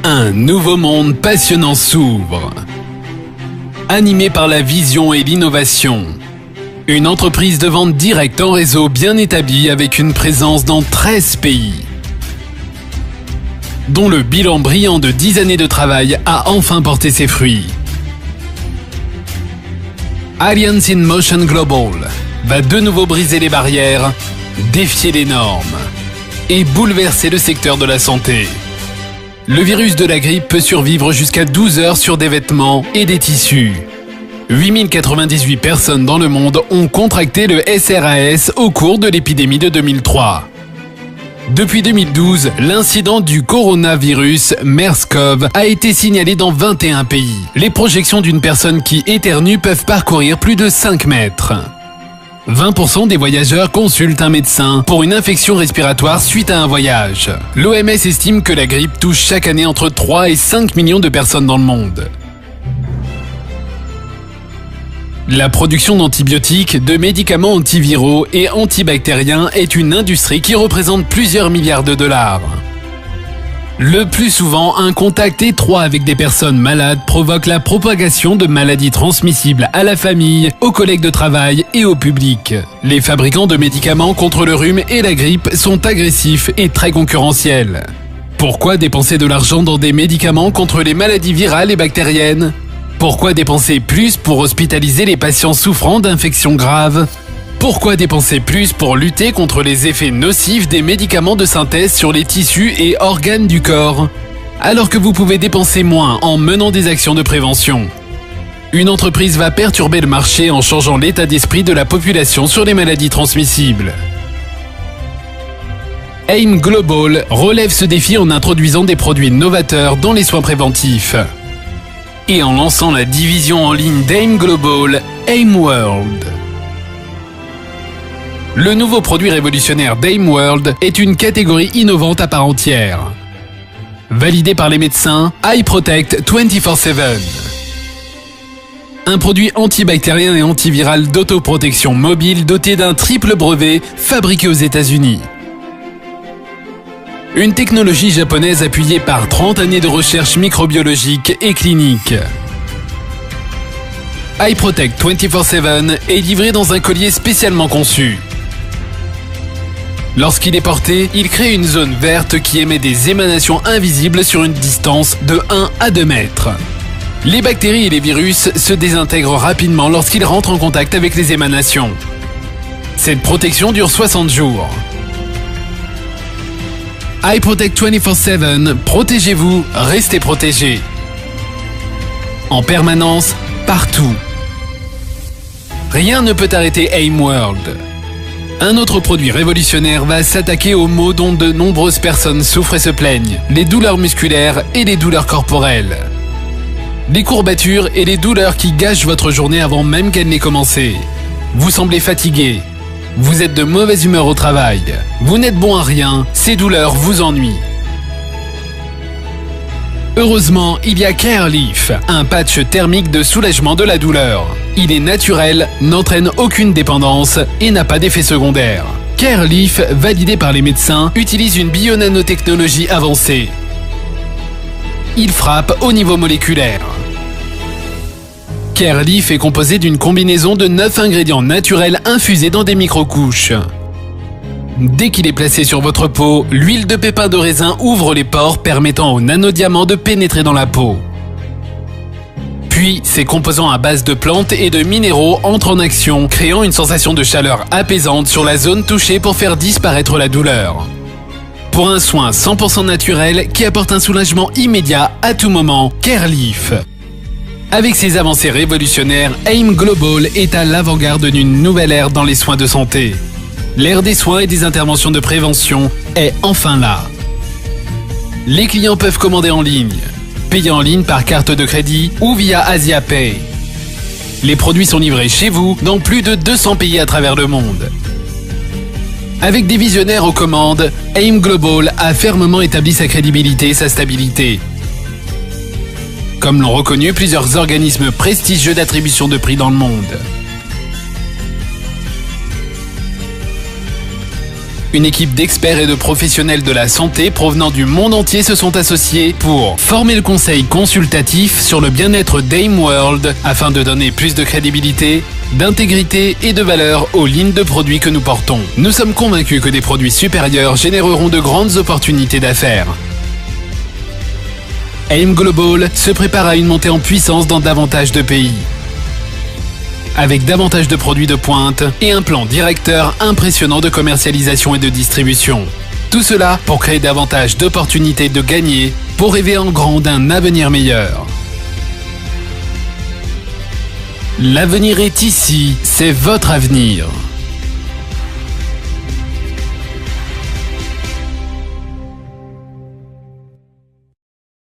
Un nouveau monde passionnant s'ouvre. Animé par la vision et l'innovation. Une entreprise de vente directe en réseau bien établie avec une présence dans 13 pays. Dont le bilan brillant de 10 années de travail a enfin porté ses fruits. Alliance in Motion Global va de nouveau briser les barrières, défier les normes et bouleverser le secteur de la santé. Le virus de la grippe peut survivre jusqu'à 12 heures sur des vêtements et des tissus. 8098 personnes dans le monde ont contracté le SRAS au cours de l'épidémie de 2003. Depuis 2012, l'incident du coronavirus MERS-CoV a été signalé dans 21 pays. Les projections d'une personne qui éternue peuvent parcourir plus de 5 mètres. 20% des voyageurs consultent un médecin pour une infection respiratoire suite à un voyage. L'OMS estime que la grippe touche chaque année entre 3 et 5 millions de personnes dans le monde. La production d'antibiotiques, de médicaments antiviraux et antibactériens est une industrie qui représente plusieurs milliards de dollars. Le plus souvent, un contact étroit avec des personnes malades provoque la propagation de maladies transmissibles à la famille, aux collègues de travail et au public. Les fabricants de médicaments contre le rhume et la grippe sont agressifs et très concurrentiels. Pourquoi dépenser de l'argent dans des médicaments contre les maladies virales et bactériennes ? Pourquoi dépenser plus pour hospitaliser les patients souffrant d'infections graves ? Pourquoi dépenser plus pour lutter contre les effets nocifs des médicaments de synthèse sur les tissus et organes du corps, alors que vous pouvez dépenser moins en menant des actions de prévention ? Une entreprise va perturber le marché en changeant l'état d'esprit de la population sur les maladies transmissibles. AIM Global relève ce défi en introduisant des produits novateurs dans les soins préventifs. Et en lançant la division en ligne d'AIM Global, AIM World. Le nouveau produit révolutionnaire d'AIM World est une catégorie innovante à part entière. Validé par les médecins, iProtect 24/7. Un produit antibactérien et antiviral d'autoprotection mobile doté d'un triple brevet fabriqué aux États-Unis. Une technologie japonaise appuyée par 30 années de recherche microbiologique et clinique. iProtect 24/7 est livré dans un collier spécialement conçu. Lorsqu'il est porté, il crée une zone verte qui émet des émanations invisibles sur une distance de 1 à 2 mètres. Les bactéries et les virus se désintègrent rapidement lorsqu'ils rentrent en contact avec les émanations. Cette protection dure 60 jours. iProtect 24/7, protégez-vous, restez protégés. En permanence, partout. Rien ne peut arrêter AIM World. Un autre produit révolutionnaire va s'attaquer aux maux dont de nombreuses personnes souffrent et se plaignent, les douleurs musculaires et les douleurs corporelles. Les courbatures et les douleurs qui gâchent votre journée avant même qu'elle n'ait commencé. Vous semblez fatigué. Vous êtes de mauvaise humeur au travail. Vous n'êtes bon à rien. Ces douleurs vous ennuient. Heureusement, il y a CareLeaf, un patch thermique de soulagement de la douleur. Il est naturel, n'entraîne aucune dépendance et n'a pas d'effet secondaire. CareLeaf, validé par les médecins, utilise une bionanotechnologie avancée. Il frappe au niveau moléculaire. CareLeaf est composé d'une combinaison de 9 ingrédients naturels infusés dans des microcouches. Dès qu'il est placé sur votre peau, l'huile de pépins de raisin ouvre les pores permettant aux nanodiamants de pénétrer dans la peau. Puis, ces composants à base de plantes et de minéraux entrent en action, créant une sensation de chaleur apaisante sur la zone touchée pour faire disparaître la douleur. Pour un soin 100% naturel qui apporte un soulagement immédiat à tout moment, CareLeaf. Avec ses avancées révolutionnaires, AIM Global est à l'avant-garde d'une nouvelle ère dans les soins de santé. L'ère des soins et des interventions de prévention est enfin là. Les clients peuvent commander en ligne, payer en ligne par carte de crédit ou via AsiaPay. Les produits sont livrés chez vous dans plus de 200 pays à travers le monde. Avec des visionnaires aux commandes, AIM Global a fermement établi sa crédibilité et sa stabilité. Comme l'ont reconnu plusieurs organismes prestigieux d'attribution de prix dans le monde. Une équipe d'experts et de professionnels de la santé provenant du monde entier se sont associés pour former le conseil consultatif sur le bien-être d'AIM World afin de donner plus de crédibilité, d'intégrité et de valeur aux lignes de produits que nous portons. Nous sommes convaincus que des produits supérieurs généreront de grandes opportunités d'affaires. AIM Global se prépare à une montée en puissance dans davantage de pays, avec davantage de produits de pointe et un plan directeur impressionnant de commercialisation et de distribution. Tout cela pour créer davantage d'opportunités de gagner, pour rêver en grand d'un avenir meilleur. L'avenir est ici, c'est votre avenir.